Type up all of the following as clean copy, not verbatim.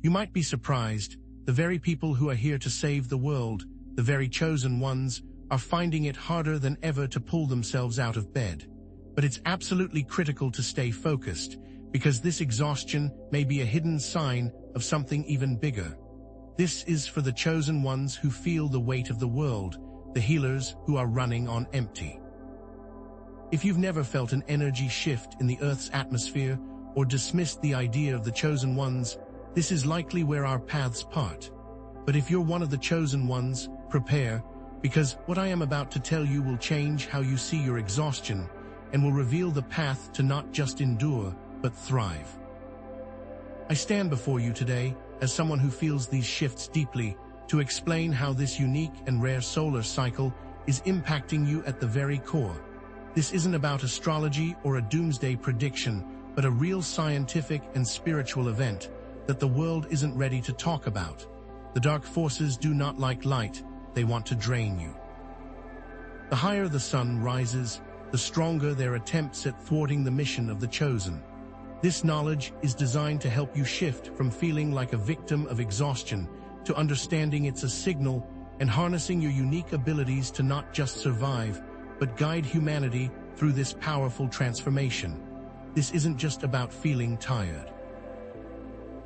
You might be surprised, the very people who are here to save the world, the very chosen ones, are finding it harder than ever to pull themselves out of bed. But it's absolutely critical to stay focused, because this exhaustion may be a hidden sign of something even bigger. This is for the chosen ones who feel the weight of the world, the healers who are running on empty. If you've never felt an energy shift in the Earth's atmosphere or dismissed the idea of the chosen ones, this is likely where our paths part. But if you're one of the chosen ones, prepare, because what I am about to tell you will change how you see your exhaustion and will reveal the path to not just endure, but thrive. I stand before you today as someone who feels these shifts deeply to explain how this unique and rare solar cycle is impacting you at the very core. This isn't about astrology or a doomsday prediction, but a real scientific and spiritual event that the world isn't ready to talk about. The dark forces do not like light, they want to drain you. The higher the sun rises, the stronger their attempts at thwarting the mission of the chosen. This knowledge is designed to help you shift from feeling like a victim of exhaustion to understanding it's a signal and harnessing your unique abilities to not just survive, but guide humanity through this powerful transformation. This isn't just about feeling tired.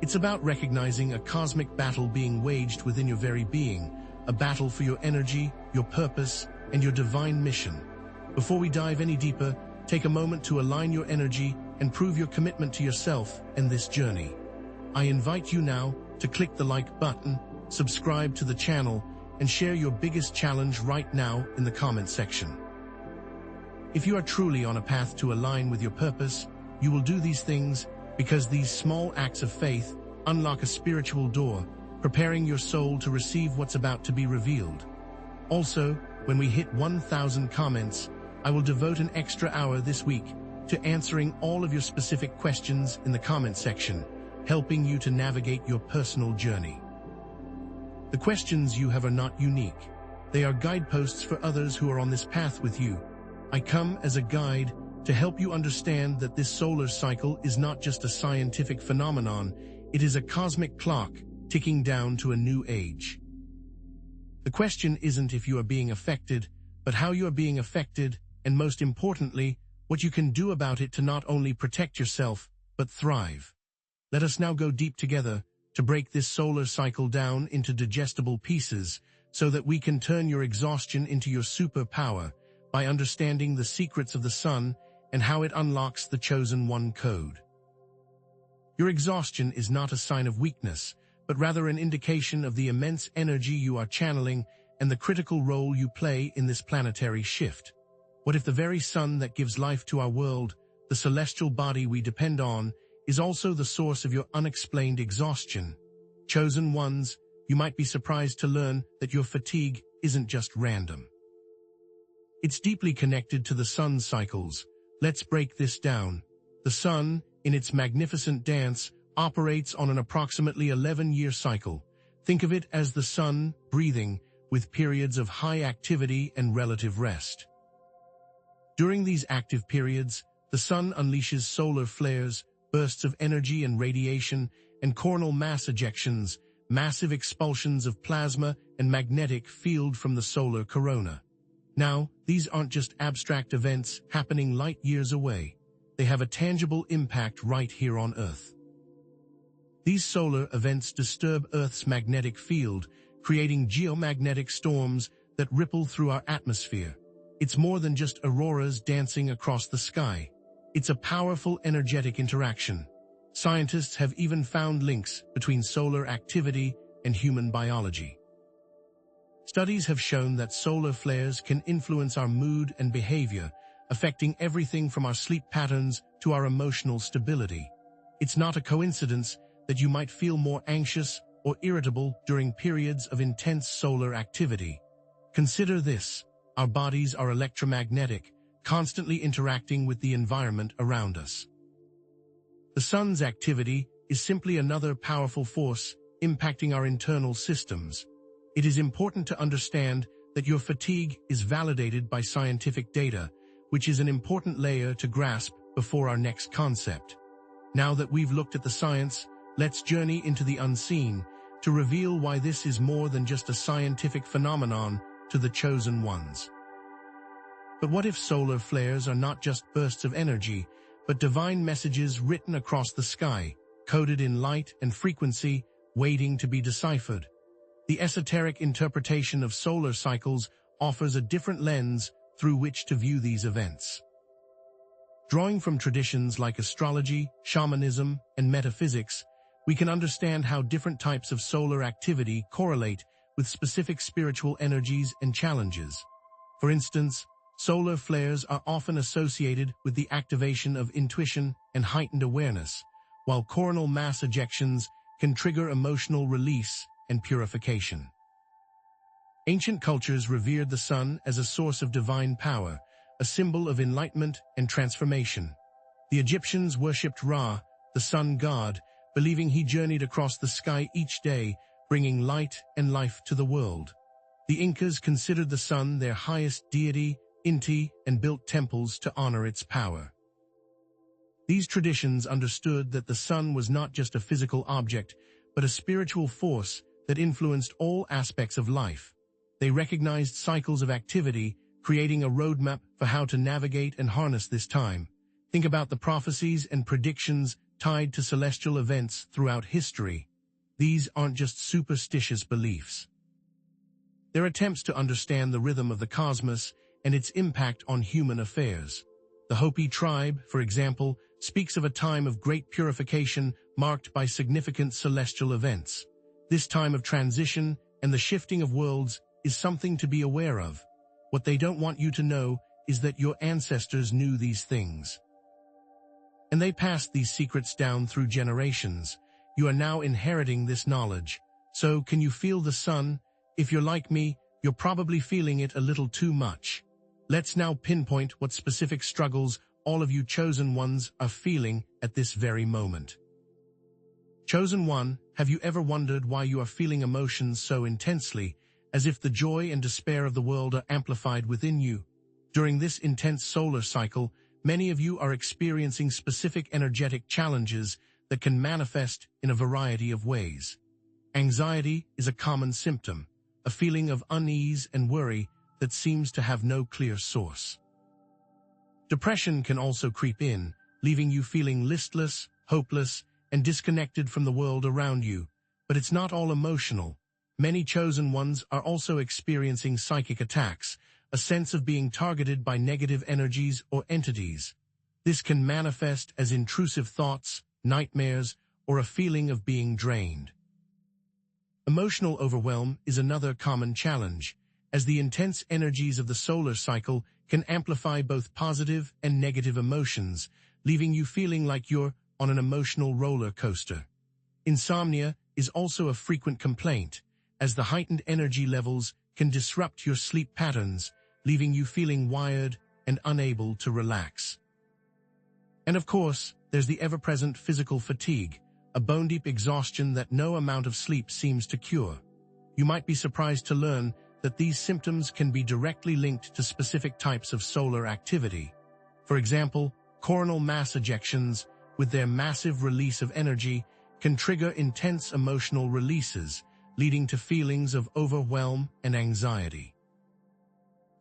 It's about recognizing a cosmic battle being waged within your very being, a battle for your energy, your purpose, and your divine mission. Before we dive any deeper, take a moment to align your energy and prove your commitment to yourself and this journey. I invite you now to click the like button, subscribe to the channel, and share your biggest challenge right now in the comment section. If you are truly on a path to align with your purpose, you will do these things because these small acts of faith unlock a spiritual door, preparing your soul to receive what's about to be revealed. Also, when we hit 1,000 comments, I will devote an extra hour this week to answering all of your specific questions in the comment section, helping you to navigate your personal journey. The questions you have are not unique. They are guideposts for others who are on this path with you. I come as a guide to help you understand that this solar cycle is not just a scientific phenomenon, it is a cosmic clock ticking down to a new age. The question isn't if you are being affected, but how you are being affected, and most importantly, what you can do about it to not only protect yourself, but thrive. Let us now go deep together to break this solar cycle down into digestible pieces so that we can turn your exhaustion into your superpower by understanding the secrets of the sun and how it unlocks the chosen one code. Your exhaustion is not a sign of weakness, but rather an indication of the immense energy you are channeling and the critical role you play in this planetary shift. What if the very sun that gives life to our world, the celestial body we depend on, is also the source of your unexplained exhaustion? Chosen ones, you might be surprised to learn that your fatigue isn't just random. It's deeply connected to the sun's cycles. Let's break this down. The sun, in its magnificent dance, operates on an approximately 11-year cycle. Think of it as the sun breathing, with periods of high activity and relative rest. During these active periods, the sun unleashes solar flares, bursts of energy and radiation, and coronal mass ejections, massive expulsions of plasma and magnetic field from the solar corona. Now, these aren't just abstract events happening light years away. They have a tangible impact right here on Earth. These solar events disturb Earth's magnetic field, creating geomagnetic storms that ripple through our atmosphere. It's more than just auroras dancing across the sky. It's a powerful energetic interaction. Scientists have even found links between solar activity and human biology. Studies have shown that solar flares can influence our mood and behavior, affecting everything from our sleep patterns to our emotional stability. It's not a coincidence that you might feel more anxious or irritable during periods of intense solar activity. Consider this: our bodies are electromagnetic, constantly interacting with the environment around us. The sun's activity is simply another powerful force impacting our internal systems. It is important to understand that your fatigue is validated by scientific data, which is an important layer to grasp before our next concept. Now that we've looked at the science, let's journey into the unseen to reveal why this is more than just a scientific phenomenon to the chosen ones. But what if solar flares are not just bursts of energy, but divine messages written across the sky, coded in light and frequency, waiting to be deciphered? The esoteric interpretation of solar cycles offers a different lens through which to view these events. Drawing from traditions like astrology, shamanism, and metaphysics, we can understand how different types of solar activity correlate with specific spiritual energies and challenges. For instance, solar flares are often associated with the activation of intuition and heightened awareness, while coronal mass ejections can trigger emotional release and purification. Ancient cultures revered the sun as a source of divine power, a symbol of enlightenment and transformation. The Egyptians worshipped Ra, the sun god, believing he journeyed across the sky each day, bringing light and life to the world. The Incas considered the sun their highest deity, Inti, and built temples to honor its power. These traditions understood that the sun was not just a physical object, but a spiritual force that influenced all aspects of life. They recognized cycles of activity, creating a roadmap for how to navigate and harness this time. Think about the prophecies and predictions tied to celestial events throughout history. These aren't just superstitious beliefs. They're attempts to understand the rhythm of the cosmos and its impact on human affairs. The Hopi tribe, for example, speaks of a time of great purification marked by significant celestial events. This time of transition and the shifting of worlds is something to be aware of. What they don't want you to know is that your ancestors knew these things. And they passed these secrets down through generations. You are now inheriting this knowledge. So, can you feel the sun? If you're like me, you're probably feeling it a little too much. Let's now pinpoint what specific struggles all of you chosen ones are feeling at this very moment. Chosen one, have you ever wondered why you are feeling emotions so intensely, as if the joy and despair of the world are amplified within you? During this intense solar cycle, many of you are experiencing specific energetic challenges that can manifest in a variety of ways. Anxiety is a common symptom, a feeling of unease and worry that seems to have no clear source. Depression can also creep in, leaving you feeling listless, hopeless, and disconnected from the world around you. But it's not all emotional. Many chosen ones are also experiencing psychic attacks, a sense of being targeted by negative energies or entities. This can manifest as intrusive thoughts, nightmares, or a feeling of being drained. Emotional overwhelm is another common challenge, as the intense energies of the solar cycle can amplify both positive and negative emotions, leaving you feeling like you're on an emotional roller coaster. Insomnia is also a frequent complaint, as the heightened energy levels can disrupt your sleep patterns, leaving you feeling wired and unable to relax. And of course, there's the ever-present physical fatigue, a bone-deep exhaustion that no amount of sleep seems to cure. You might be surprised to learn that these symptoms can be directly linked to specific types of solar activity. For example, coronal mass ejections, with their massive release of energy, can trigger intense emotional releases, leading to feelings of overwhelm and anxiety.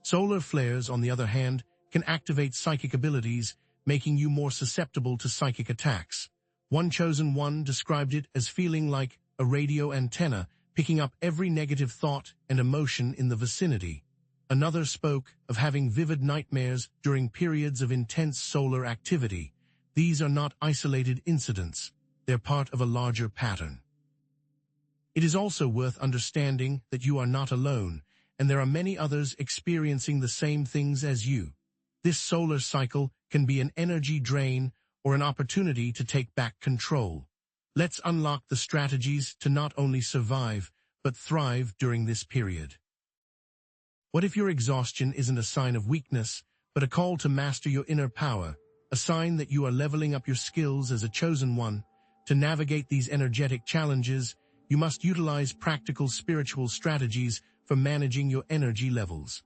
Solar flares, on the other hand, can activate psychic abilities, making you more susceptible to psychic attacks. One chosen one described it as feeling like a radio antenna, picking up every negative thought and emotion in the vicinity. Another spoke of having vivid nightmares during periods of intense solar activity. These are not isolated incidents. They're part of a larger pattern. It is also worth understanding that you are not alone, and there are many others experiencing the same things as you. This solar cycle can be an energy drain or an opportunity to take back control. Let's unlock the strategies to not only survive, but thrive during this period. What if your exhaustion isn't a sign of weakness, but a call to master your inner power, a sign that you are leveling up your skills as a chosen one? To navigate these energetic challenges, you must utilize practical spiritual strategies for managing your energy levels.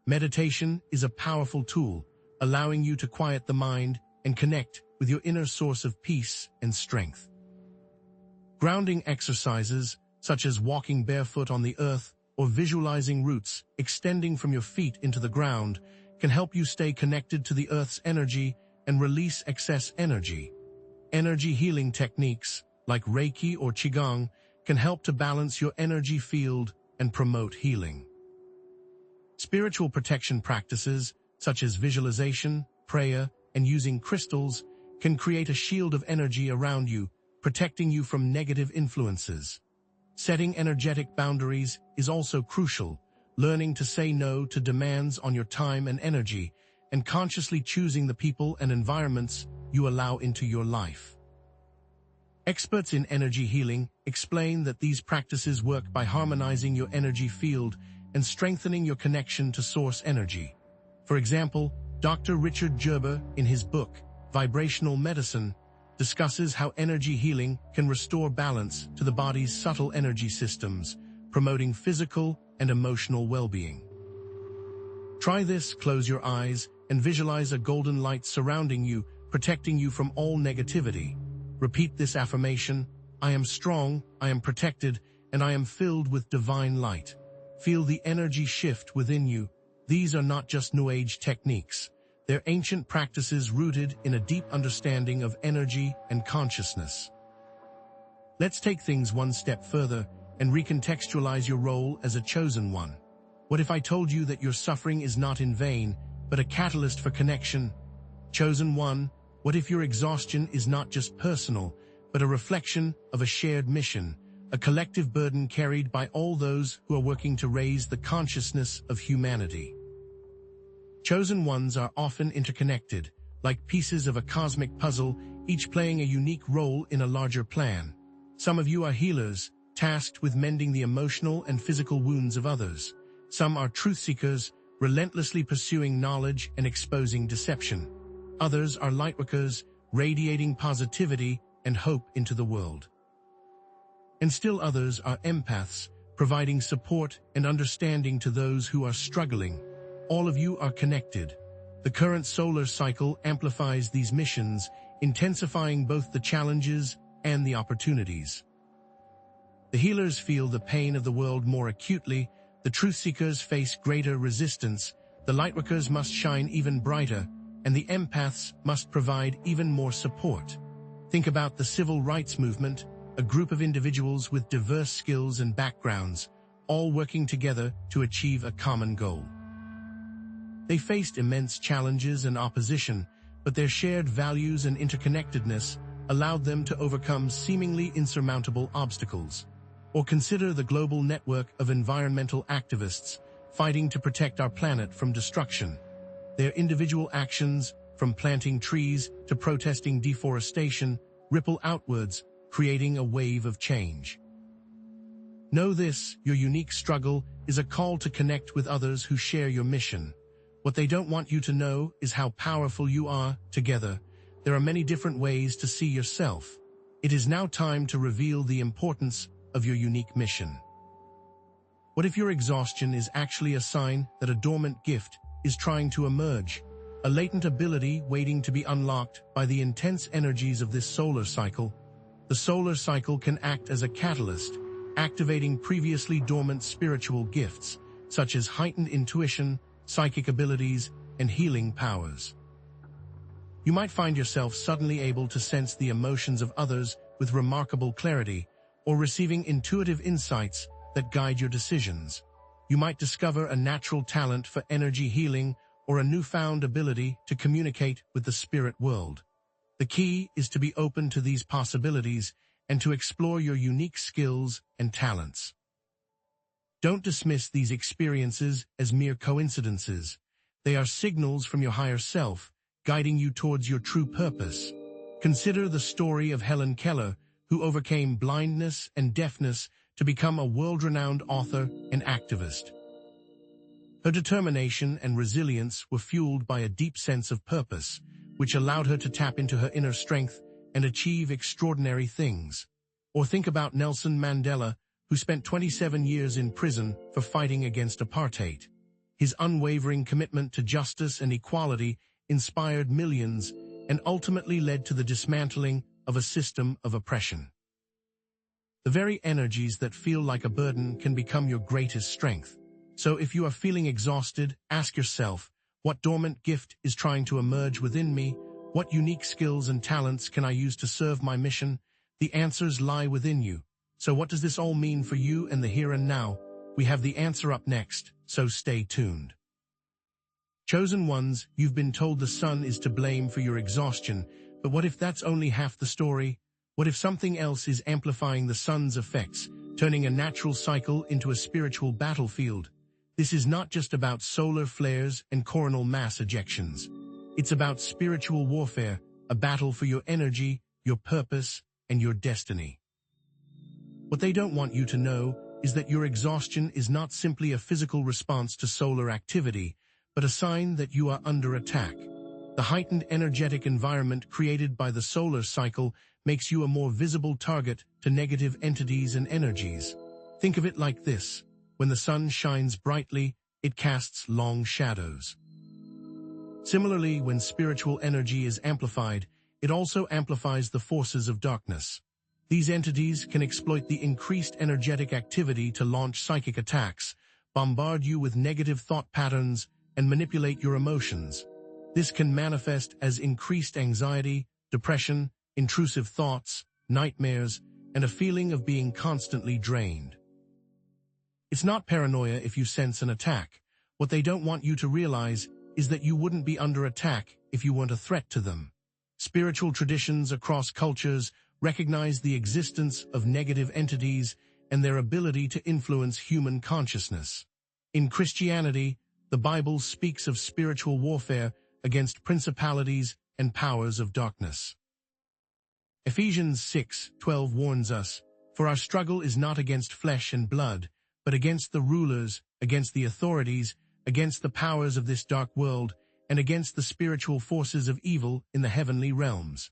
Meditation is a powerful tool, allowing you to quiet the mind and connect with your inner source of peace and strength. Grounding exercises, such as walking barefoot on the earth or visualizing roots extending from your feet into the ground, can help you stay connected to the Earth's energy and release excess energy. Energy healing techniques, like Reiki or Qigong, can help to balance your energy field and promote healing. Spiritual protection practices, such as visualization, prayer, and using crystals, can create a shield of energy around you, protecting you from negative influences. Setting energetic boundaries is also crucial, learning to say no to demands on your time and energy, and consciously choosing the people and environments you allow into your life. Experts in energy healing explain that these practices work by harmonizing your energy field and strengthening your connection to source energy. For example, Dr. Richard Gerber, in his book, Vibrational Medicine, discusses how energy healing can restore balance to the body's subtle energy systems, promoting physical and emotional well-being. Try this: close your eyes and visualize a golden light surrounding you, protecting you from all negativity. Repeat this affirmation: I am strong, I am protected, and I am filled with divine light. Feel the energy shift within you. These are not just New Age techniques. They're ancient practices rooted in a deep understanding of energy and consciousness. Let's take things one step further and recontextualize your role as a chosen one. What if I told you that your suffering is not in vain, but a catalyst for connection? Chosen one, what if your exhaustion is not just personal, but a reflection of a shared mission, a collective burden carried by all those who are working to raise the consciousness of humanity? Chosen ones are often interconnected, like pieces of a cosmic puzzle, each playing a unique role in a larger plan. Some of you are healers, tasked with mending the emotional and physical wounds of others. Some are truth seekers, relentlessly pursuing knowledge and exposing deception. Others are lightworkers, radiating positivity and hope into the world. And still others are empaths, providing support and understanding to those who are struggling. All of you are connected. The current solar cycle amplifies these missions, intensifying both the challenges and the opportunities. The healers feel the pain of the world more acutely, the truth seekers face greater resistance, the lightworkers must shine even brighter, and the empaths must provide even more support. Think about the civil rights movement, a group of individuals with diverse skills and backgrounds, all working together to achieve a common goal. They faced immense challenges and opposition, but their shared values and interconnectedness allowed them to overcome seemingly insurmountable obstacles. Or consider the global network of environmental activists fighting to protect our planet from destruction. Their individual actions, from planting trees to protesting deforestation, ripple outwards, creating a wave of change. Know this: your unique struggle is a call to connect with others who share your mission. What they don't want you to know is how powerful you are together. There are many different ways to see yourself. It is now time to reveal the importance of your unique mission. What if your exhaustion is actually a sign that a dormant gift is trying to emerge, a latent ability waiting to be unlocked by the intense energies of this solar cycle? The solar cycle can act as a catalyst, activating previously dormant spiritual gifts, such as heightened intuition, psychic abilities, and healing powers. You might find yourself suddenly able to sense the emotions of others with remarkable clarity, or receiving intuitive insights that guide your decisions. You might discover a natural talent for energy healing or a newfound ability to communicate with the spirit world. The key is to be open to these possibilities and to explore your unique skills and talents. Don't dismiss these experiences as mere coincidences. They are signals from your higher self, guiding you towards your true purpose. Consider the story of Helen Keller, who overcame blindness and deafness to become a world-renowned author and activist. Her determination and resilience were fueled by a deep sense of purpose, which allowed her to tap into her inner strength and achieve extraordinary things. Or think about Nelson Mandela, who spent 27 years in prison for fighting against apartheid. His unwavering commitment to justice and equality inspired millions and ultimately led to the dismantling of a system of oppression. The very energies that feel like a burden can become your greatest strength. So if you are feeling exhausted, ask yourself, what dormant gift is trying to emerge within me? What unique skills and talents can I use to serve my mission? The answers lie within you. So what does this all mean for you and the here and now? We have the answer up next, so stay tuned. Chosen ones, you've been told the sun is to blame for your exhaustion, but what if that's only half the story? What if something else is amplifying the sun's effects, turning a natural cycle into a spiritual battlefield? This is not just about solar flares and coronal mass ejections. It's about spiritual warfare, a battle for your energy, your purpose, and your destiny. What they don't want you to know is that your exhaustion is not simply a physical response to solar activity, but a sign that you are under attack. The heightened energetic environment created by the solar cycle makes you a more visible target to negative entities and energies. Think of it like this. When the sun shines brightly, it casts long shadows. Similarly, when spiritual energy is amplified, it also amplifies the forces of darkness. These entities can exploit the increased energetic activity to launch psychic attacks, bombard you with negative thought patterns, and manipulate your emotions. This can manifest as increased anxiety, depression, intrusive thoughts, nightmares, and a feeling of being constantly drained. It's not paranoia if you sense an attack. What they don't want you to realize is that you wouldn't be under attack if you weren't a threat to them. Spiritual traditions across cultures recognize the existence of negative entities and their ability to influence human consciousness. In Christianity, the Bible speaks of spiritual warfare against principalities and powers of darkness. Ephesians 6:12 warns us, "For our struggle is not against flesh and blood, but against the rulers, against the authorities, against the powers of this dark world, and against the spiritual forces of evil in the heavenly realms."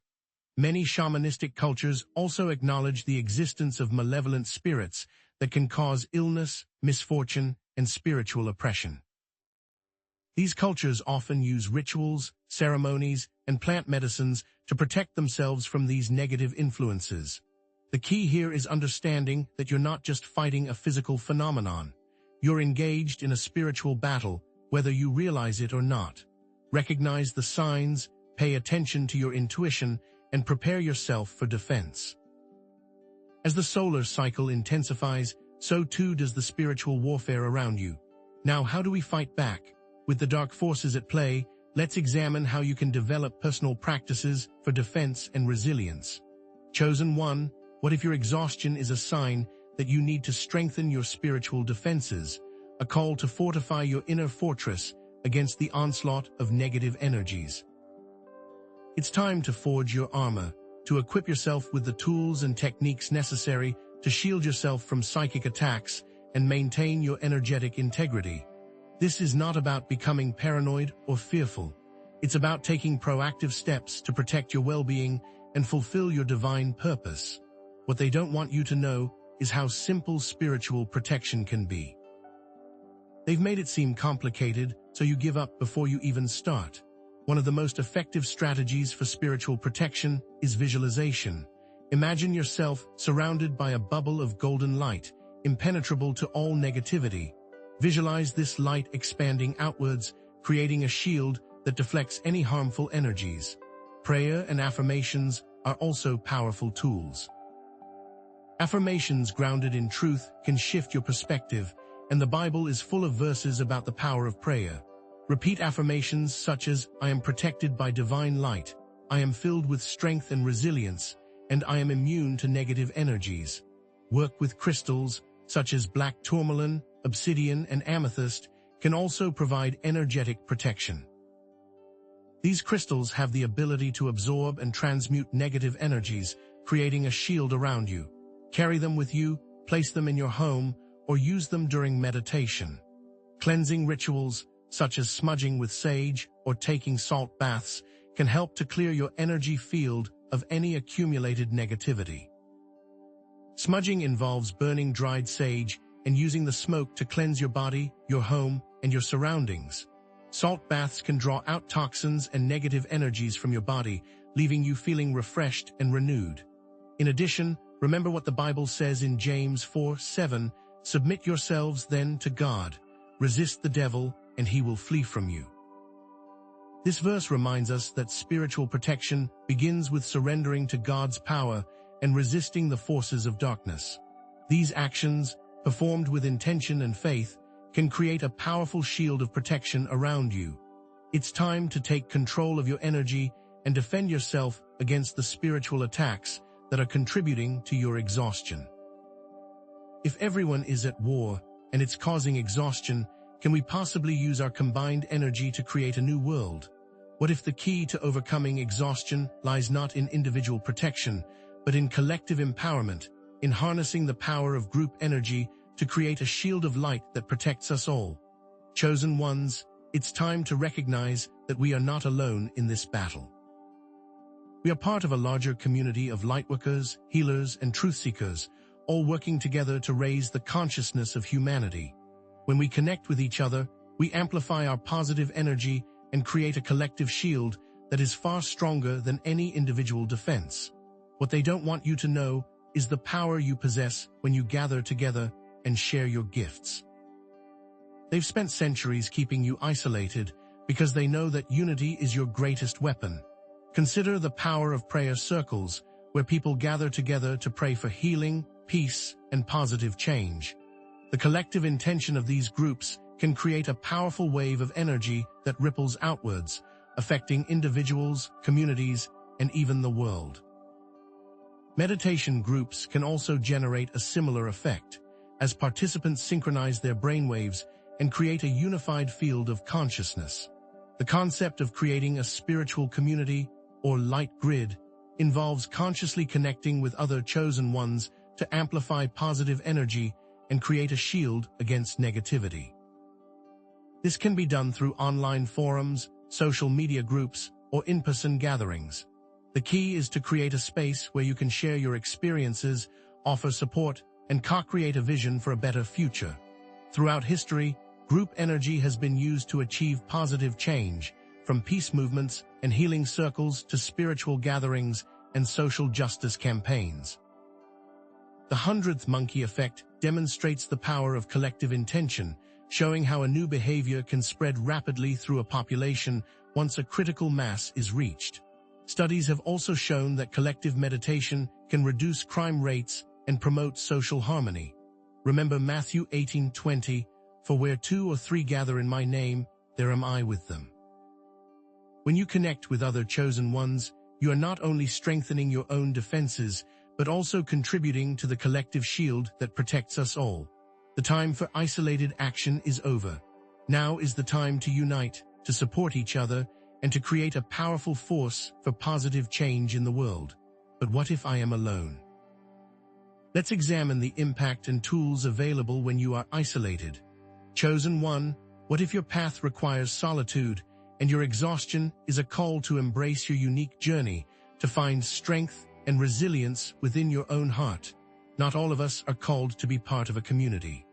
Many shamanistic cultures also acknowledge the existence of malevolent spirits that can cause illness, misfortune, and spiritual oppression. These cultures often use rituals, ceremonies, and plant medicines to protect themselves from these negative influences. The key here is understanding that you're not just fighting a physical phenomenon. You're engaged in a spiritual battle, whether you realize it or not. Recognize the signs, pay attention to your intuition, and prepare yourself for defense. As the solar cycle intensifies, so too does the spiritual warfare around you. Now, how do we fight back? With the dark forces at play, let's examine how you can develop personal practices for defense and resilience. Chosen one, what if your exhaustion is a sign that you need to strengthen your spiritual defenses, a call to fortify your inner fortress against the onslaught of negative energies? It's time to forge your armor, to equip yourself with the tools and techniques necessary to shield yourself from psychic attacks and maintain your energetic integrity. This is not about becoming paranoid or fearful. It's about taking proactive steps to protect your well-being and fulfill your divine purpose. What they don't want you to know is how simple spiritual protection can be. They've made it seem complicated, so you give up before you even start. One of the most effective strategies for spiritual protection is visualization. Imagine yourself surrounded by a bubble of golden light, impenetrable to all negativity. Visualize this light expanding outwards, creating a shield that deflects any harmful energies. Prayer and affirmations are also powerful tools. Affirmations grounded in truth can shift your perspective, and the Bible is full of verses about the power of prayer. Repeat affirmations such as, "I am protected by divine light," "I am filled with strength and resilience," and "I am immune to negative energies." Work with crystals, such as black tourmaline, obsidian, and amethyst, can also provide energetic protection. These crystals have the ability to absorb and transmute negative energies, creating a shield around you. Carry them with you, place them in your home, or use them during meditation. Cleansing rituals, such as smudging with sage or taking salt baths, can help to clear your energy field of any accumulated negativity. Smudging involves burning dried sage and using the smoke to cleanse your body, your home, and your surroundings. Salt baths can draw out toxins and negative energies from your body, leaving you feeling refreshed and renewed. In addition, Remember what the Bible says in James 4:7, "Submit yourselves then to God, resist the devil, and he will flee from you." This verse reminds us that spiritual protection begins with surrendering to God's power and resisting the forces of darkness. These actions, performed with intention and faith, can create a powerful shield of protection around you. It's time to take control of your energy and defend yourself against the spiritual attacks that are contributing to your exhaustion. If everyone is at war and it's causing exhaustion, can we possibly use our combined energy to create a new world? What if the key to overcoming exhaustion lies not in individual protection, but in collective empowerment, in harnessing the power of group energy to create a shield of light that protects us all? Chosen ones, it's time to recognize that we are not alone in this battle. We are part of a larger community of lightworkers, healers, and truth seekers, all working together to raise the consciousness of humanity. When we connect with each other, we amplify our positive energy and create a collective shield that is far stronger than any individual defense. What they don't want you to know is the power you possess when you gather together and share your gifts. They've spent centuries keeping you isolated because they know that unity is your greatest weapon. Consider the power of prayer circles, where people gather together to pray for healing, peace, and positive change. The collective intention of these groups can create a powerful wave of energy that ripples outwards, affecting individuals, communities, and even the world. Meditation groups can also generate a similar effect, as participants synchronize their brainwaves and create a unified field of consciousness. The concept of creating a spiritual community, or light grid, involves consciously connecting with other chosen ones to amplify positive energy and create a shield against negativity. This can be done through online forums, social media groups, or in-person gatherings. The key is to create a space where you can share your experiences, offer support, and co-create a vision for a better future. Throughout history, group energy has been used to achieve positive change, from peace movements and healing circles to spiritual gatherings and social justice campaigns. The 100th monkey effect demonstrates the power of collective intention, showing how a new behavior can spread rapidly through a population once a critical mass is reached. Studies have also shown that collective meditation can reduce crime rates and promote social harmony. Remember Matthew 18:20, "For where 2 or 3 gather in my name, there am I with them." When you connect with other chosen ones, you are not only strengthening your own defenses, but also contributing to the collective shield that protects us all. The time for isolated action is over. Now is the time to unite, to support each other, and to create a powerful force for positive change in the world. But what if I am alone? Let's examine the impact and tools available when you are isolated. Chosen one, what if your path requires solitude, and your exhaustion is a call to embrace your unique journey, to find strength and resilience within your own heart? Not all of us are called to be part of a community.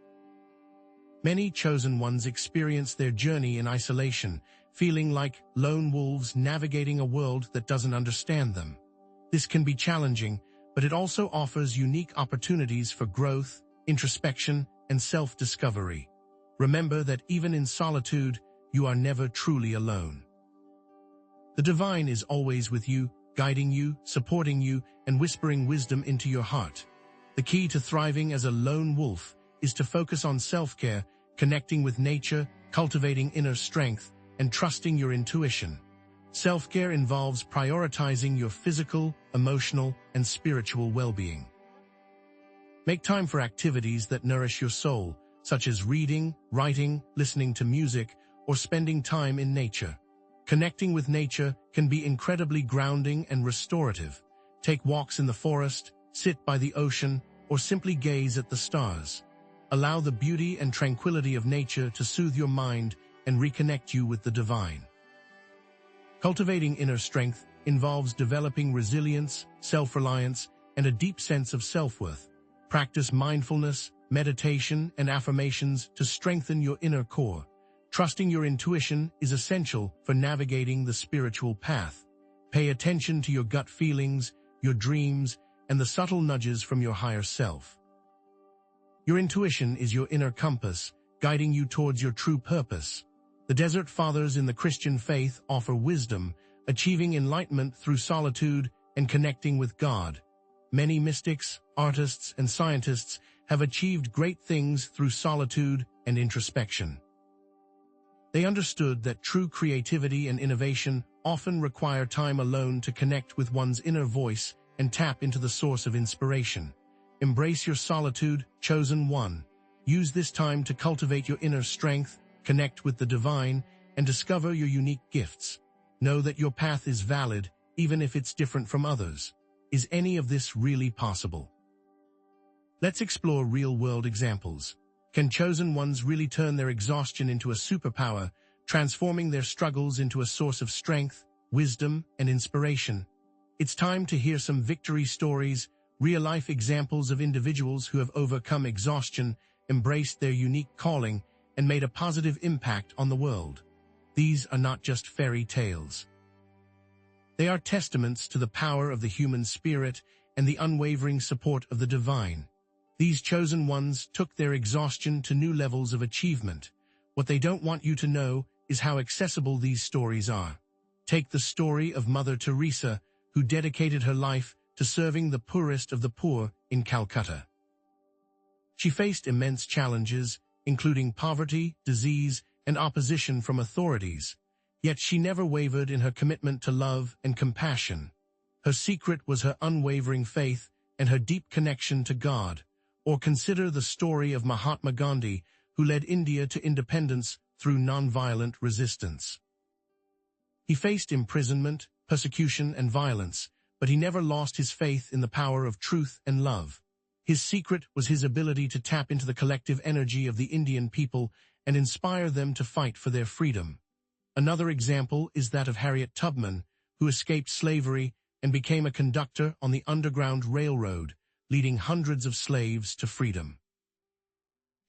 Many chosen ones experience their journey in isolation, feeling like lone wolves navigating a world that doesn't understand them. This can be challenging, but it also offers unique opportunities for growth, introspection, and self-discovery. Remember that even in solitude, you are never truly alone. The divine is always with you, guiding you, supporting you, and whispering wisdom into your heart. The key to thriving as a lone wolf is to focus on self-care, connecting with nature, cultivating inner strength, and trusting your intuition. Self-care involves prioritizing your physical, emotional, and spiritual well-being. Make time for activities that nourish your soul, such as reading, writing, listening to music, or spending time in nature. Connecting with nature can be incredibly grounding and restorative. Take walks in the forest, sit by the ocean, or simply gaze at the stars. Allow the beauty and tranquility of nature to soothe your mind and reconnect you with the divine. Cultivating inner strength involves developing resilience, self-reliance, and a deep sense of self-worth. Practice mindfulness, meditation, and affirmations to strengthen your inner core. Trusting your intuition is essential for navigating the spiritual path. Pay attention to your gut feelings, your dreams, and the subtle nudges from your higher self. Your intuition is your inner compass, guiding you towards your true purpose. The Desert Fathers in the Christian faith offer wisdom, achieving enlightenment through solitude and connecting with God. Many mystics, artists, and scientists have achieved great things through solitude and introspection. They understood that true creativity and innovation often require time alone to connect with one's inner voice and tap into the source of inspiration. Embrace your solitude, chosen one. Use this time to cultivate your inner strength, connect with the divine, and discover your unique gifts. Know that your path is valid, even if it's different from others. Is any of this really possible? Let's explore real-world examples. Can chosen ones really turn their exhaustion into a superpower, transforming their struggles into a source of strength, wisdom, and inspiration? It's time to hear some victory stories, real-life examples of individuals who have overcome exhaustion, embraced their unique calling, and made a positive impact on the world. These are not just fairy tales. They are testaments to the power of the human spirit and the unwavering support of the divine. These chosen ones took their exhaustion to new levels of achievement. What they don't want you to know is how accessible these stories are. Take the story of Mother Teresa, who dedicated her life to serving the poorest of the poor in Calcutta. She faced immense challenges, including poverty, disease, and opposition from authorities. Yet she never wavered in her commitment to love and compassion. Her secret was her unwavering faith and her deep connection to God. Or consider the story of Mahatma Gandhi, who led India to independence through nonviolent resistance. He faced imprisonment, persecution, and violence, but he never lost his faith in the power of truth and love. His secret was his ability to tap into the collective energy of the Indian people and inspire them to fight for their freedom. Another example is that of Harriet Tubman, who escaped slavery and became a conductor on the Underground Railroad, leading hundreds of slaves to freedom.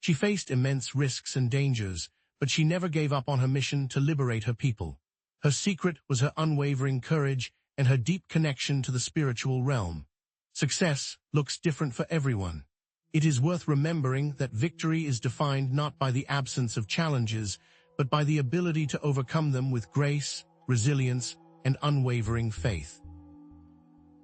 She faced immense risks and dangers, but she never gave up on her mission to liberate her people. Her secret was her unwavering courage and her deep connection to the spiritual realm. Success looks different for everyone. It is worth remembering that victory is defined not by the absence of challenges, but by the ability to overcome them with grace, resilience, and unwavering faith.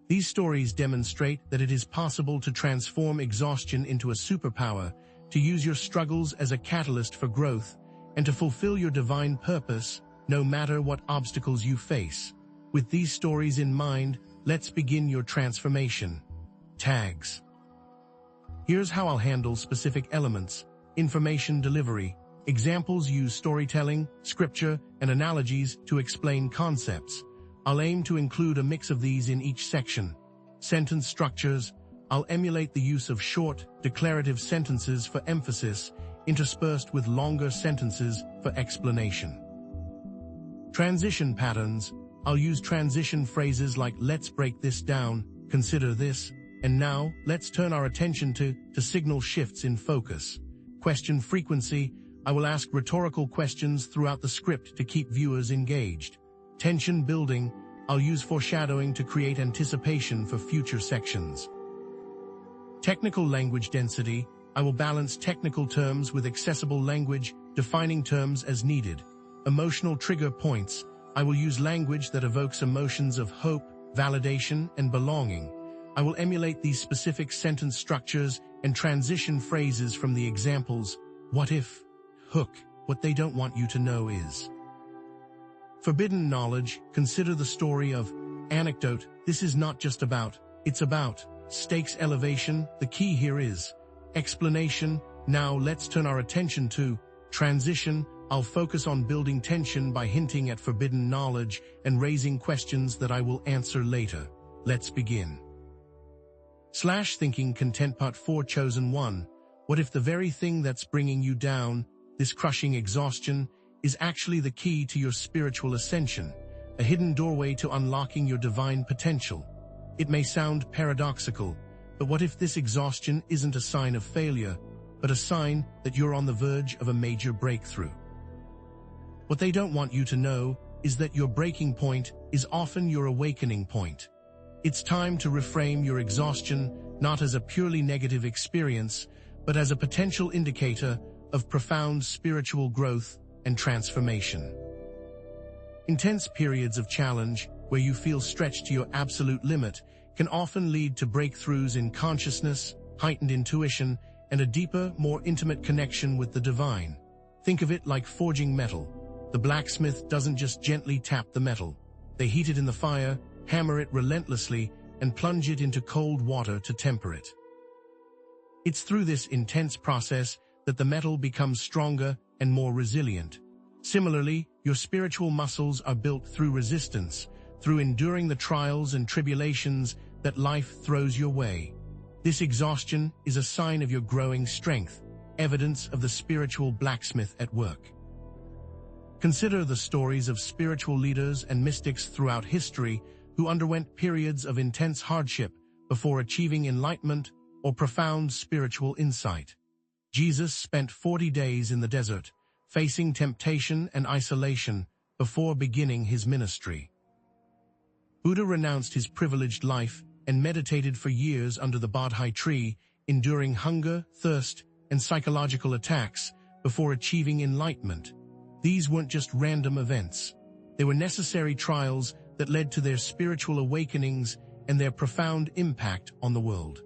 These stories demonstrate that it is possible to transform exhaustion into a superpower, to use your struggles as a catalyst for growth, and to fulfill your divine purpose, no matter what obstacles you face. With these stories in mind, let's begin your transformation. Tags. Here's how I'll handle specific elements. Information delivery. Examples use storytelling, scripture, and analogies to explain concepts. I'll aim to include a mix of these in each section. Sentence structures. I'll emulate the use of short, declarative sentences for emphasis, interspersed with longer sentences for explanation. Transition patterns. I'll use transition phrases like "let's break this down," "consider this," and "now, let's turn our attention to signal shifts in focus." Question frequency. I will ask rhetorical questions throughout the script to keep viewers engaged. Tension building. I'll use foreshadowing to create anticipation for future sections. Technical language density. I will balance technical terms with accessible language, defining terms as needed. Emotional trigger points. I will use language that evokes emotions of hope, validation, and belonging. I will emulate these specific sentence structures and transition phrases from the examples. What if? Hook. What they don't want you to know is. Forbidden knowledge. Consider the story of anecdote. This is not just about, it's about. Stakes elevation. The key here is explanation. Now let's turn our attention to transition. I'll focus on building tension by hinting at forbidden knowledge and raising questions that I will answer later. Let's begin. Thinking content part 4 chosen 1. What if the very thing that's bringing you down, this crushing exhaustion, is actually the key to your spiritual ascension, a hidden doorway to unlocking your divine potential? It may sound paradoxical, but what if this exhaustion isn't a sign of failure, but a sign that you're on the verge of a major breakthrough? What they don't want you to know is that your breaking point is often your awakening point. It's time to reframe your exhaustion not as a purely negative experience, but as a potential indicator of profound spiritual growth and transformation. Intense periods of challenge, where you feel stretched to your absolute limit, can often lead to breakthroughs in consciousness, heightened intuition, and a deeper, more intimate connection with the divine. Think of it like forging metal. The blacksmith doesn't just gently tap the metal. They heat it in the fire, hammer it relentlessly, and plunge it into cold water to temper it. It's through this intense process that the metal becomes stronger and more resilient. Similarly, your spiritual muscles are built through resistance, through enduring the trials and tribulations that life throws your way. This exhaustion is a sign of your growing strength, evidence of the spiritual blacksmith at work. Consider the stories of spiritual leaders and mystics throughout history who underwent periods of intense hardship before achieving enlightenment or profound spiritual insight. Jesus spent 40 days in the desert, facing temptation and isolation before beginning his ministry. Buddha renounced his privileged life and meditated for years under the Bodhi tree, enduring hunger, thirst, and psychological attacks before achieving enlightenment. These weren't just random events. They were necessary trials that led to their spiritual awakenings and their profound impact on the world.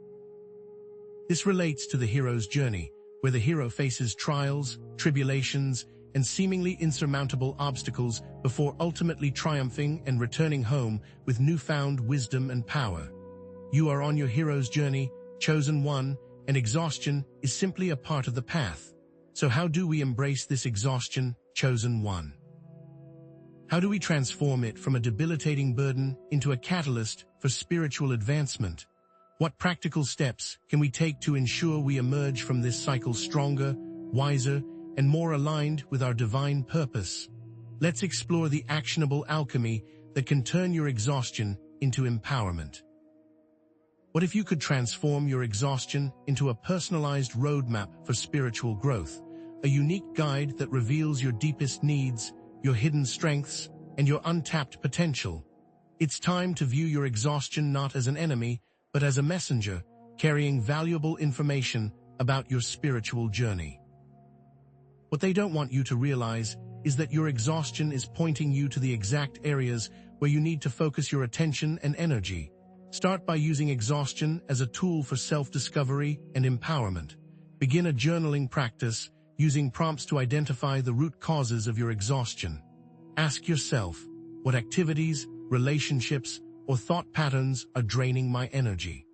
This relates to the hero's journey, where the hero faces trials, tribulations, and seemingly insurmountable obstacles before ultimately triumphing and returning home with newfound wisdom and power. You are on your hero's journey, chosen one, and exhaustion is simply a part of the path. So how do we embrace this exhaustion, chosen one? How do we transform it from a debilitating burden into a catalyst for spiritual advancement? What practical steps can we take to ensure we emerge from this cycle stronger, wiser, and more aligned with our divine purpose? Let's explore the actionable alchemy that can turn your exhaustion into empowerment. What if you could transform your exhaustion into a personalized roadmap for spiritual growth, a unique guide that reveals your deepest needs, your hidden strengths, and your untapped potential? It's time to view your exhaustion not as an enemy, but as a messenger, carrying valuable information about your spiritual journey. What they don't want you to realize is that your exhaustion is pointing you to the exact areas where you need to focus your attention and energy. Start by using exhaustion as a tool for self-discovery and empowerment. Begin a journaling practice, using prompts to identify the root causes of your exhaustion. Ask yourself, what activities, relationships, or thought patterns are draining my energy?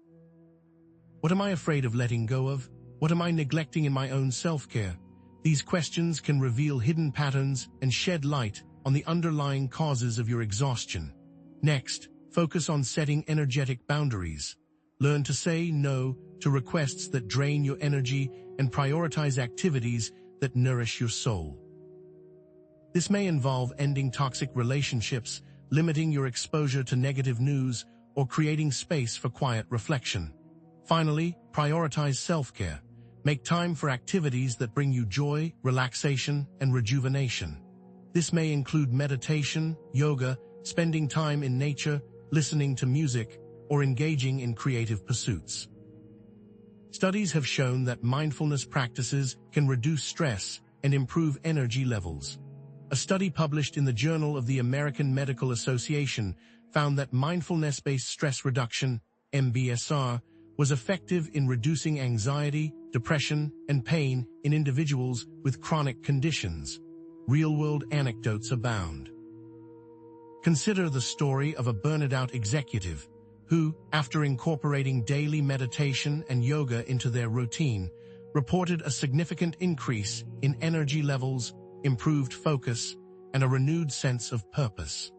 What am I afraid of letting go of? What am I neglecting in my own self-care? These questions can reveal hidden patterns and shed light on the underlying causes of your exhaustion. Next, focus on setting energetic boundaries. Learn to say no to requests that drain your energy and prioritize activities that nourish your soul. This may involve ending toxic relationships, limiting your exposure to negative news, or creating space for quiet reflection. Finally, prioritize self-care. Make time for activities that bring you joy, relaxation, and rejuvenation. This may include meditation, yoga, spending time in nature, listening to music, or engaging in creative pursuits. Studies have shown that mindfulness practices can reduce stress and improve energy levels. A study published in the Journal of the American Medical Association found that mindfulness-based stress reduction, MBSR, was effective in reducing anxiety, depression, and pain in individuals with chronic conditions. Real-world anecdotes abound. Consider the story of a burned-out executive who, after incorporating daily meditation and yoga into their routine, reported a significant increase in energy levels, improved focus, and a renewed sense of purpose.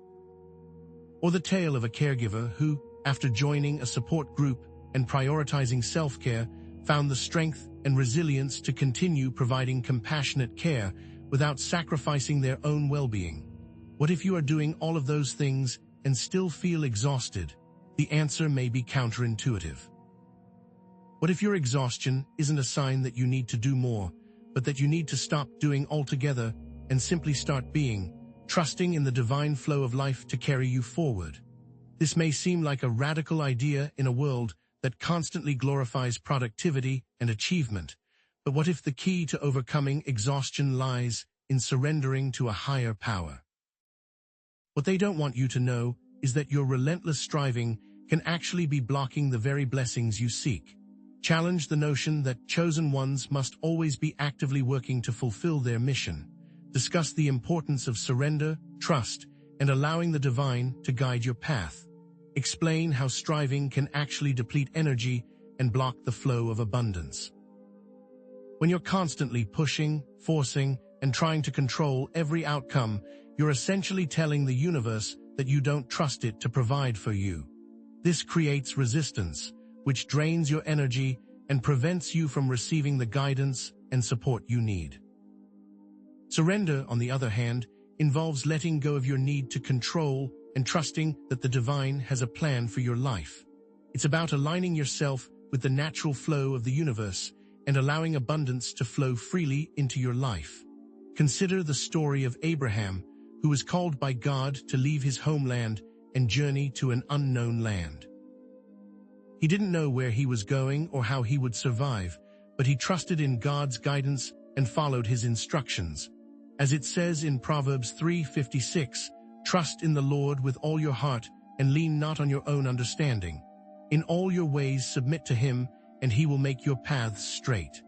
Or the tale of a caregiver who, after joining a support group and prioritizing self-care, found the strength and resilience to continue providing compassionate care without sacrificing their own well-being. What if you are doing all of those things and still feel exhausted? The answer may be counterintuitive. What if your exhaustion isn't a sign that you need to do more, but that you need to stop doing altogether and simply start being, trusting in the divine flow of life to carry you forward? This may seem like a radical idea in a world that constantly glorifies productivity and achievement, but what if the key to overcoming exhaustion lies in surrendering to a higher power? What they don't want you to know is that your relentless striving can actually be blocking the very blessings you seek. Challenge the notion that chosen ones must always be actively working to fulfill their mission. Discuss the importance of surrender, trust, and allowing the divine to guide your path. Explain how striving can actually deplete energy and block the flow of abundance. When you're constantly pushing, forcing, and trying to control every outcome, you're essentially telling the universe that you don't trust it to provide for you. This creates resistance, which drains your energy and prevents you from receiving the guidance and support you need. Surrender, on the other hand, involves letting go of your need to control and trusting that the divine has a plan for your life. It's about aligning yourself with the natural flow of the universe and allowing abundance to flow freely into your life. Consider the story of Abraham, who was called by God to leave his homeland and journey to an unknown land. He didn't know where he was going or how he would survive, but he trusted in God's guidance and followed his instructions. As it says in Proverbs 3:56, "Trust in the Lord with all your heart and lean not on your own understanding. In all your ways submit to him, and he will make your paths straight."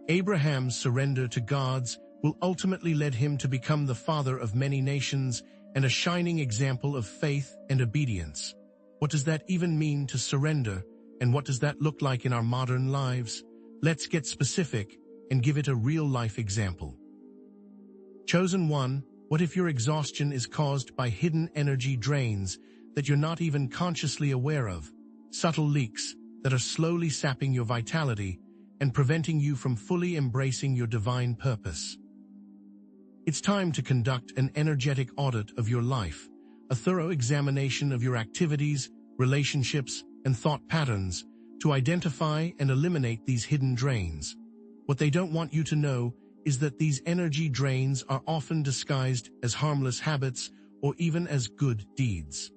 Abraham's surrender to God's will ultimately lead him to become the father of many nations and a shining example of faith and obedience. What does that even mean to surrender, and what does that look like in our modern lives? Let's get specific and give it a real-life example. Chosen one, what if your exhaustion is caused by hidden energy drains that you're not even consciously aware of? Subtle leaks that are slowly sapping your vitality and preventing you from fully embracing your divine purpose. It's time to conduct an energetic audit of your life, a thorough examination of your activities, relationships, and thought patterns to identify and eliminate these hidden drains. What they don't want you to know is that these energy drains are often disguised as harmless habits or even as good deeds.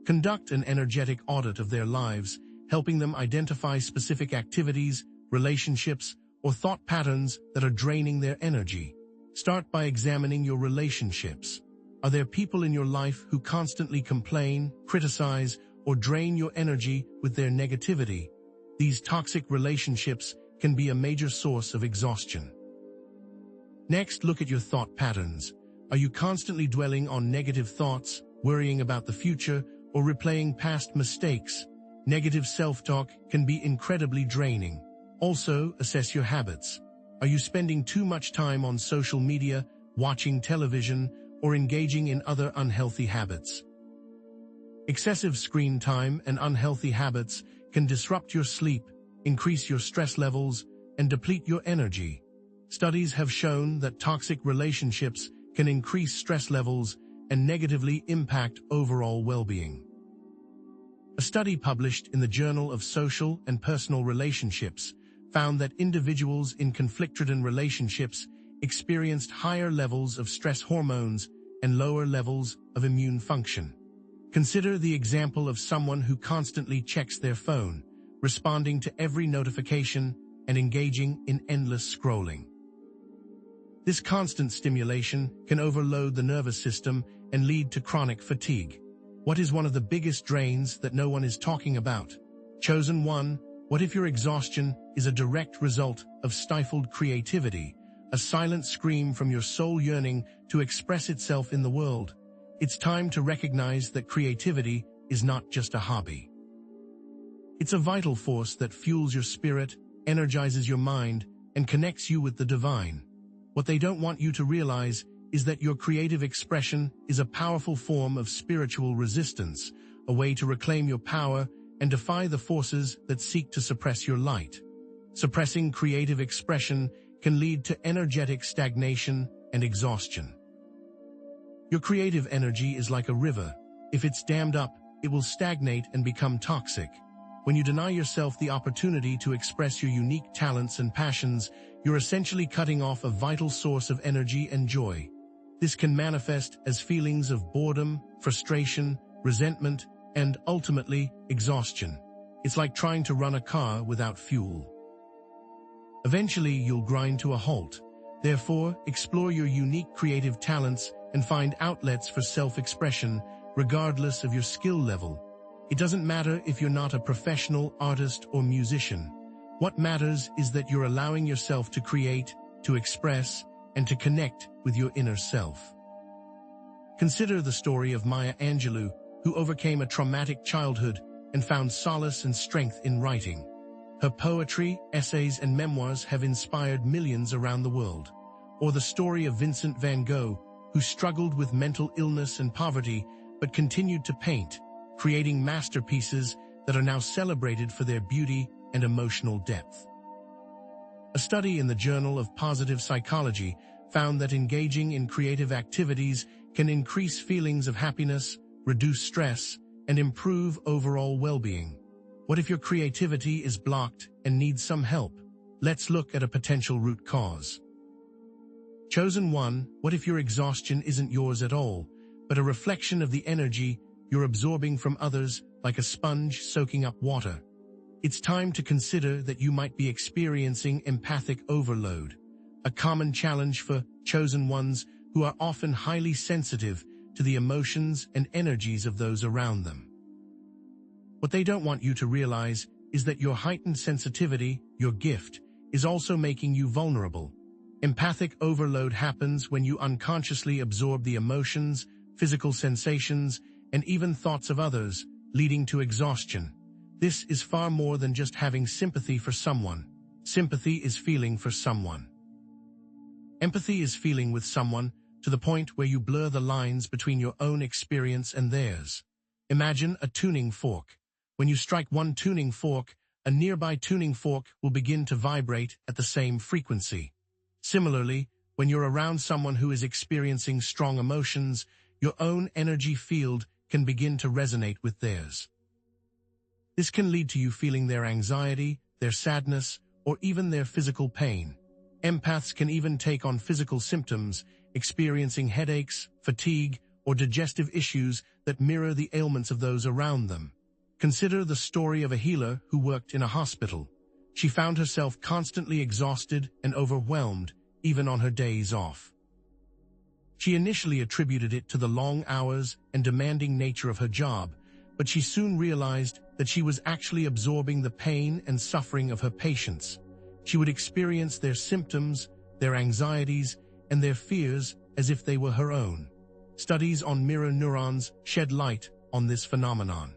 Conduct an energetic audit of their lives, helping them identify specific activities, relationships, or thought patterns that are draining their energy. Start by examining your relationships. Are there people in your life who constantly complain, criticize, or drain your energy with their negativity? These toxic relationships can be a major source of exhaustion. Next, look at your thought patterns. Are you constantly dwelling on negative thoughts, worrying about the future, or replaying past mistakes? Negative self-talk can be incredibly draining. Also, assess your habits. Are you spending too much time on social media, watching television, or engaging in other unhealthy habits? Excessive screen time and unhealthy habits can disrupt your sleep, increase your stress levels, and deplete your energy. Studies have shown that toxic relationships can increase stress levels and negatively impact overall well-being. A study published in the Journal of Social and Personal Relationships found that individuals in conflict-ridden relationships experienced higher levels of stress hormones and lower levels of immune function. Consider the example of someone who constantly checks their phone, responding to every notification and engaging in endless scrolling. This constant stimulation can overload the nervous system and lead to chronic fatigue. What is one of the biggest drains that no one is talking about? Chosen one, what if your exhaustion is a direct result of stifled creativity, a silent scream from your soul yearning to express itself in the world? It's time to recognize that creativity is not just a hobby. It's a vital force that fuels your spirit, energizes your mind, and connects you with the divine. What they don't want you to realize is that your creative expression is a powerful form of spiritual resistance, a way to reclaim your power and defy the forces that seek to suppress your light. Suppressing creative expression can lead to energetic stagnation and exhaustion. Your creative energy is like a river. If it's dammed up, it will stagnate and become toxic. When you deny yourself the opportunity to express your unique talents and passions, you're essentially cutting off a vital source of energy and joy. This can manifest as feelings of boredom, frustration, resentment, and ultimately, exhaustion. It's like trying to run a car without fuel. Eventually, you'll grind to a halt. Therefore, explore your unique creative talents and find outlets for self-expression, regardless of your skill level. It doesn't matter if you're not a professional artist or musician. What matters is that you're allowing yourself to create, to express, and to connect with your inner self. Consider the story of Maya Angelou, who overcame a traumatic childhood and found solace and strength in writing. Her poetry, essays, and memoirs have inspired millions around the world. Or the story of Vincent van Gogh, who struggled with mental illness and poverty but continued to paint, creating masterpieces that are now celebrated for their beauty and emotional depth. A study in the Journal of Positive Psychology found that engaging in creative activities can increase feelings of happiness, reduce stress, and improve overall well-being. What if your creativity is blocked and needs some help? Let's look at a potential root cause. Chosen one, what if your exhaustion isn't yours at all, but a reflection of the energy you're absorbing from others like a sponge soaking up water? It's time to consider that you might be experiencing empathic overload, a common challenge for chosen ones who are often highly sensitive to the emotions and energies of those around them. What they don't want you to realize is that your heightened sensitivity, your gift, is also making you vulnerable. Empathic overload happens when you unconsciously absorb the emotions, physical sensations, and even thoughts of others, leading to exhaustion. This is far more than just having sympathy for someone. Sympathy is feeling for someone. Empathy is feeling with someone to the point where you blur the lines between your own experience and theirs. Imagine a tuning fork. When you strike one tuning fork, a nearby tuning fork will begin to vibrate at the same frequency. Similarly, when you're around someone who is experiencing strong emotions, your own energy field can begin to resonate with theirs. This can lead to you feeling their anxiety, their sadness, or even their physical pain. Empaths can even take on physical symptoms, experiencing headaches, fatigue, or digestive issues that mirror the ailments of those around them. Consider the story of a healer who worked in a hospital. She found herself constantly exhausted and overwhelmed, even on her days off. She initially attributed it to the long hours and demanding nature of her job, but she soon realized that she was actually absorbing the pain and suffering of her patients. She would experience their symptoms, their anxieties, and their fears as if they were her own. Studies on mirror neurons shed light on this phenomenon.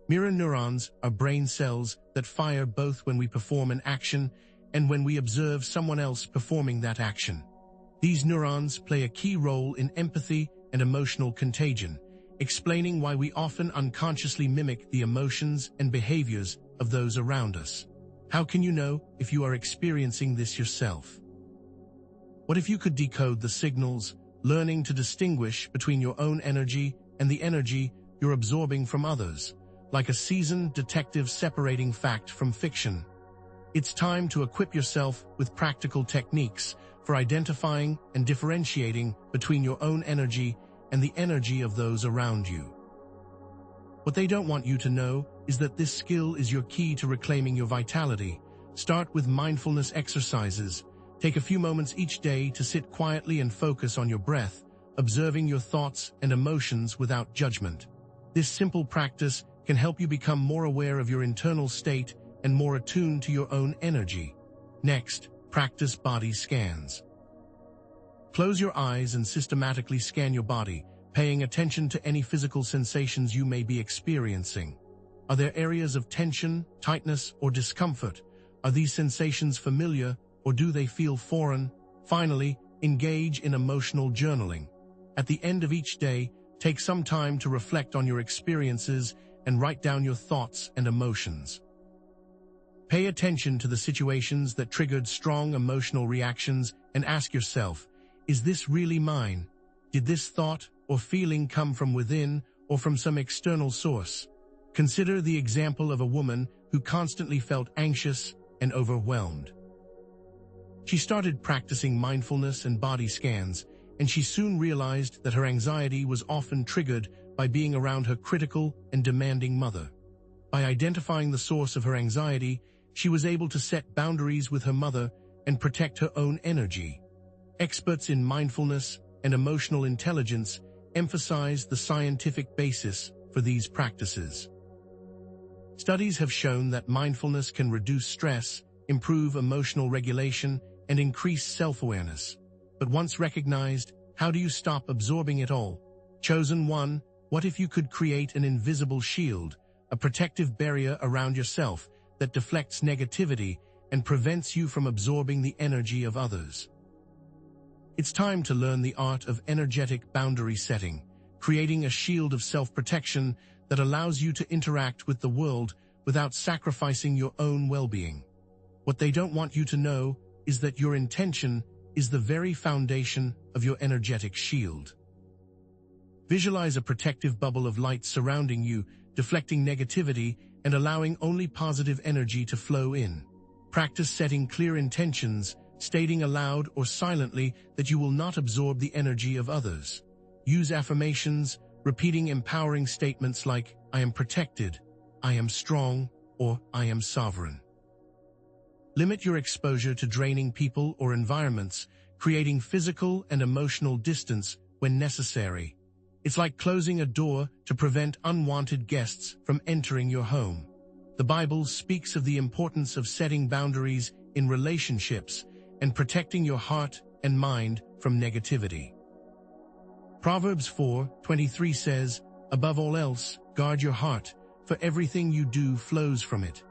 Mirror neurons are brain cells that fire both when we perform an action and when we observe someone else performing that action. These neurons play a key role in empathy and emotional contagion, explaining why we often unconsciously mimic the emotions and behaviors of those around us. How can you know if you are experiencing this yourself? What if you could decode the signals, learning to distinguish between your own energy and the energy you're absorbing from others, like a seasoned detective separating fact from fiction? It's time to equip yourself with practical techniques for identifying and differentiating between your own energy and the energy of those around you. What they don't want you to know is that this skill is your key to reclaiming your vitality. Start with mindfulness exercises. Take a few moments each day to sit quietly and focus on your breath, observing your thoughts and emotions without judgment. This simple practice can help you become more aware of your internal state and more attuned to your own energy. Next, practice body scans. Close your eyes and systematically scan your body, paying attention to any physical sensations you may be experiencing. Are there areas of tension, tightness, or discomfort? Are these sensations familiar, or do they feel foreign? Finally, engage in emotional journaling. At the end of each day, take some time to reflect on your experiences and write down your thoughts and emotions. Pay attention to the situations that triggered strong emotional reactions and ask yourself, is this really mine? Did this thought or feeling come from within or from some external source? Consider the example of a woman who constantly felt anxious and overwhelmed. She started practicing mindfulness and body scans, and she soon realized that her anxiety was often triggered by being around her critical and demanding mother. By identifying the source of her anxiety, she was able to set boundaries with her mother and protect her own energy. Experts in mindfulness and emotional intelligence emphasize the scientific basis for these practices. Studies have shown that mindfulness can reduce stress, improve emotional regulation, and increase self-awareness. But once recognized, how do you stop absorbing it all? Chosen one, what if you could create an invisible shield, a protective barrier around yourself that deflects negativity and prevents you from absorbing the energy of others? It's time to learn the art of energetic boundary setting, creating a shield of self-protection that allows you to interact with the world without sacrificing your own well-being. What they don't want you to know is that your intention is the very foundation of your energetic shield. Visualize a protective bubble of light surrounding you, deflecting negativity and allowing only positive energy to flow in. Practice setting clear intentions, stating aloud or silently that you will not absorb the energy of others. Use affirmations, repeating empowering statements like, "I am protected," "I am strong," or "I am sovereign." Limit your exposure to draining people or environments, creating physical and emotional distance when necessary. It's like closing a door to prevent unwanted guests from entering your home. The Bible speaks of the importance of setting boundaries in relationships and protecting your heart and mind from negativity. Proverbs 4:23 says, "Above all else, guard your heart, for everything you do flows from it."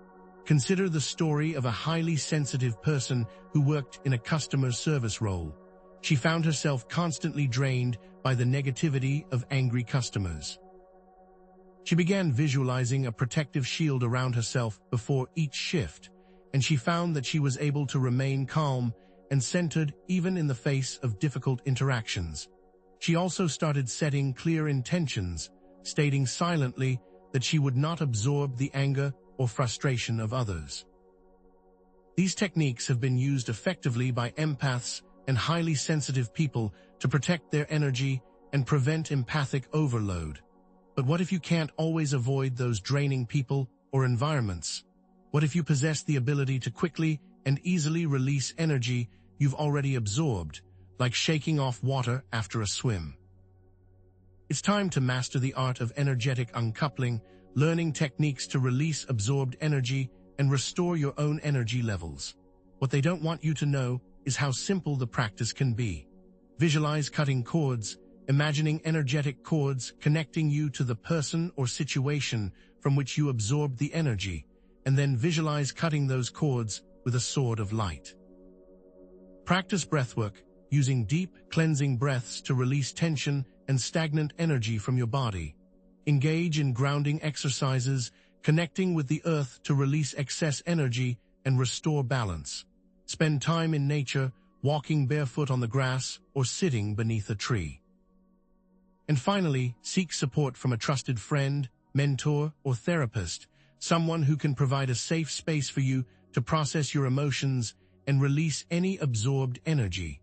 Consider the story of a highly sensitive person who worked in a customer service role. She found herself constantly drained by the negativity of angry customers. She began visualizing a protective shield around herself before each shift, and she found that she was able to remain calm and centered even in the face of difficult interactions. She also started setting clear intentions, stating silently that she would not absorb the anger or frustration of others. These techniques have been used effectively by empaths and highly sensitive people to protect their energy and prevent empathic overload. But what if you can't always avoid those draining people or environments? What if you possess the ability to quickly and easily release energy you've already absorbed, like shaking off water after a swim? It's time to master the art of energetic uncoupling, learning techniques to release absorbed energy and restore your own energy levels. What they don't want you to know is how simple the practice can be. Visualize cutting cords, imagining energetic cords connecting you to the person or situation from which you absorbed the energy, and then visualize cutting those cords with a sword of light. Practice breathwork, using deep, cleansing breaths to release tension and stagnant energy from your body. Engage in grounding exercises, connecting with the earth to release excess energy and restore balance. Spend time in nature, walking barefoot on the grass or sitting beneath a tree. And finally, seek support from a trusted friend, mentor, or therapist, someone who can provide a safe space for you to process your emotions and release any absorbed energy.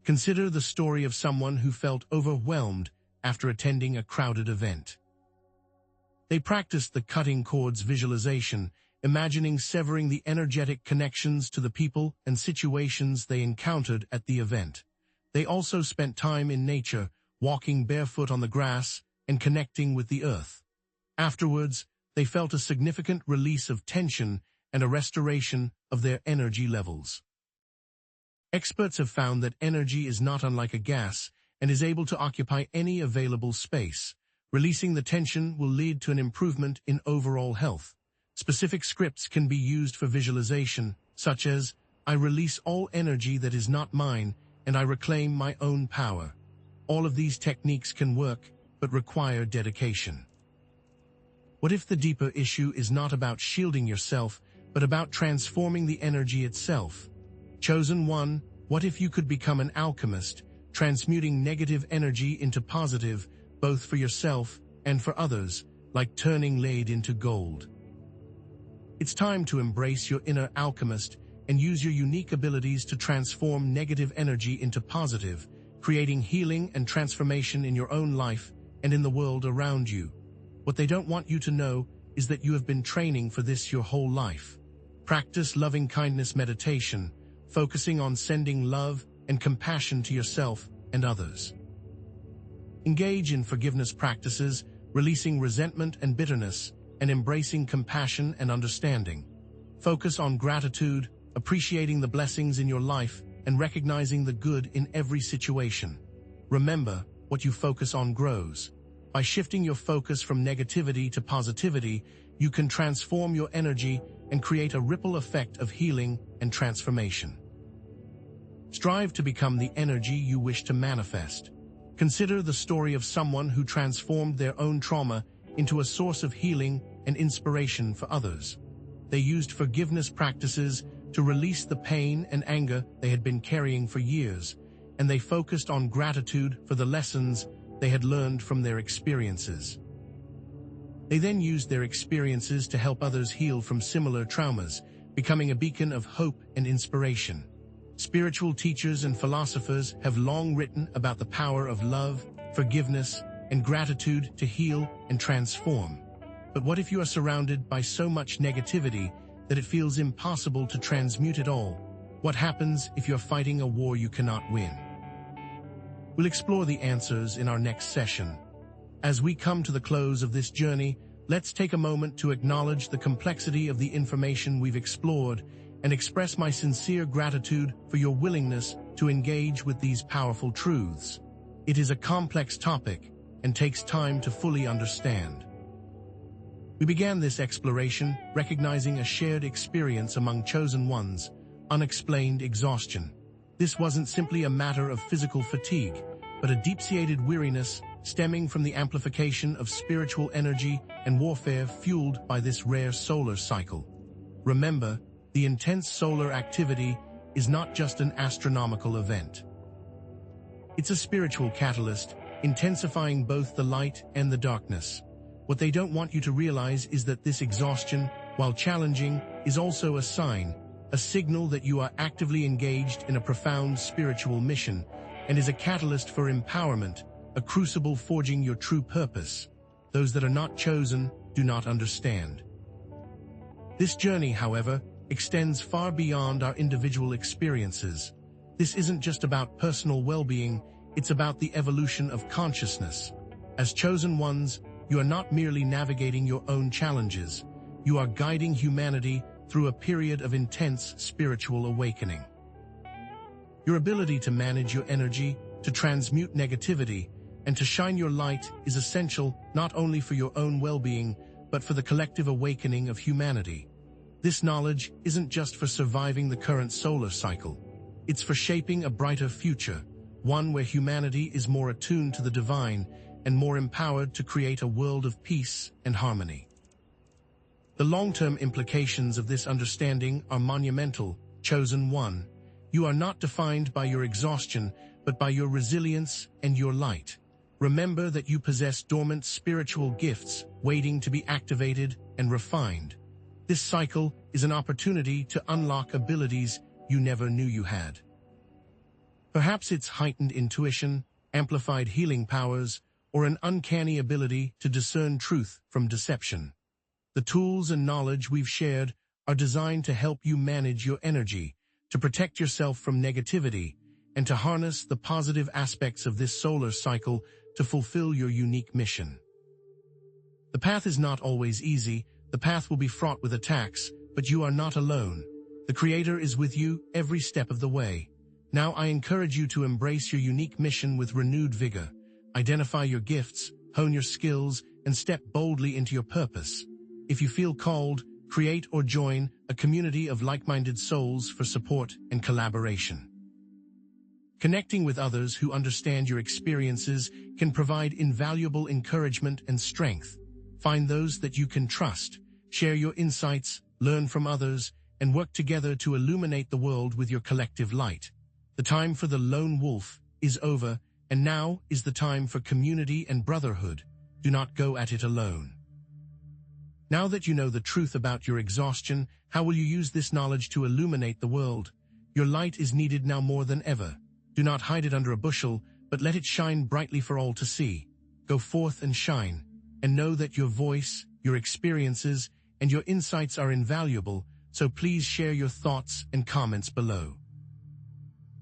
Consider the story of someone who felt overwhelmed after attending a crowded event. They practiced the cutting cords visualization, imagining severing the energetic connections to the people and situations they encountered at the event. They also spent time in nature, walking barefoot on the grass and connecting with the earth. Afterwards, they felt a significant release of tension and a restoration of their energy levels. Experts have found that energy is not unlike a gas and is able to occupy any available space. Releasing the tension will lead to an improvement in overall health. Specific scripts can be used for visualization, such as, "I release all energy that is not mine, and I reclaim my own power." All of these techniques can work, but require dedication. What if the deeper issue is not about shielding yourself, but about transforming the energy itself? Chosen one, what if you could become an alchemist, transmuting negative energy into positive, both for yourself and for others, like turning lead into gold? It's time to embrace your inner alchemist and use your unique abilities to transform negative energy into positive, creating healing and transformation in your own life and in the world around you. What they don't want you to know is that you have been training for this your whole life. Practice loving-kindness meditation, focusing on sending love and compassion to yourself and others. Engage in forgiveness practices, releasing resentment and bitterness, and embracing compassion and understanding. Focus on gratitude, appreciating the blessings in your life, and recognizing the good in every situation. Remember, what you focus on grows. By shifting your focus from negativity to positivity, you can transform your energy and create a ripple effect of healing and transformation. Strive to become the energy you wish to manifest. Consider the story of someone who transformed their own trauma into a source of healing and inspiration for others. They used forgiveness practices to release the pain and anger they had been carrying for years, and they focused on gratitude for the lessons they had learned from their experiences. They then used their experiences to help others heal from similar traumas, becoming a beacon of hope and inspiration. Spiritual teachers and philosophers have long written about the power of love, forgiveness, and gratitude to heal and transform. But what if you are surrounded by so much negativity that it feels impossible to transmute it all? What happens if you're fighting a war you cannot win? We'll explore the answers in our next session. As we come to the close of this journey, let's take a moment to acknowledge the complexity of the information we've explored and express my sincere gratitude for your willingness to engage with these powerful truths. It is a complex topic and takes time to fully understand. We began this exploration recognizing a shared experience among chosen ones, unexplained exhaustion. This wasn't simply a matter of physical fatigue, but a deep-seated weariness stemming from the amplification of spiritual energy and warfare fueled by this rare solar cycle. Remember, the intense solar activity is not just an astronomical event. It's a spiritual catalyst, intensifying both the light and the darkness. What they don't want you to realize is that this exhaustion, while challenging, is also a sign, a signal that you are actively engaged in a profound spiritual mission, and is a catalyst for empowerment, a crucible forging your true purpose. Those that are not chosen do not understand. This journey, however, extends far beyond our individual experiences. This isn't just about personal well-being, it's about the evolution of consciousness. As chosen ones, you are not merely navigating your own challenges, you are guiding humanity through a period of intense spiritual awakening. Your ability to manage your energy, to transmute negativity, and to shine your light is essential not only for your own well-being, but for the collective awakening of humanity. This knowledge isn't just for surviving the current solar cycle. It's for shaping a brighter future, one where humanity is more attuned to the divine and more empowered to create a world of peace and harmony. The long-term implications of this understanding are monumental. Chosen one, you are not defined by your exhaustion, but by your resilience and your light. Remember that you possess dormant spiritual gifts waiting to be activated and refined. This cycle is an opportunity to unlock abilities you never knew you had. Perhaps it's heightened intuition, amplified healing powers, or an uncanny ability to discern truth from deception. The tools and knowledge we've shared are designed to help you manage your energy, to protect yourself from negativity, and to harness the positive aspects of this solar cycle to fulfill your unique mission. The path is not always easy. The path will be fraught with attacks, but you are not alone. The Creator is with you every step of the way. Now I encourage you to embrace your unique mission with renewed vigor. Identify your gifts, hone your skills, and step boldly into your purpose. If you feel called, create or join a community of like-minded souls for support and collaboration. Connecting with others who understand your experiences can provide invaluable encouragement and strength. Find those that you can trust, share your insights, learn from others, and work together to illuminate the world with your collective light. The time for the lone wolf is over, and now is the time for community and brotherhood. Do not go at it alone. Now that you know the truth about your exhaustion, how will you use this knowledge to illuminate the world? Your light is needed now more than ever. Do not hide it under a bushel, but let it shine brightly for all to see. Go forth and shine, and know that your voice, your experiences, and your insights are invaluable, so please share your thoughts and comments below.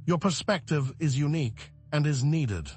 Your perspective is unique and is needed.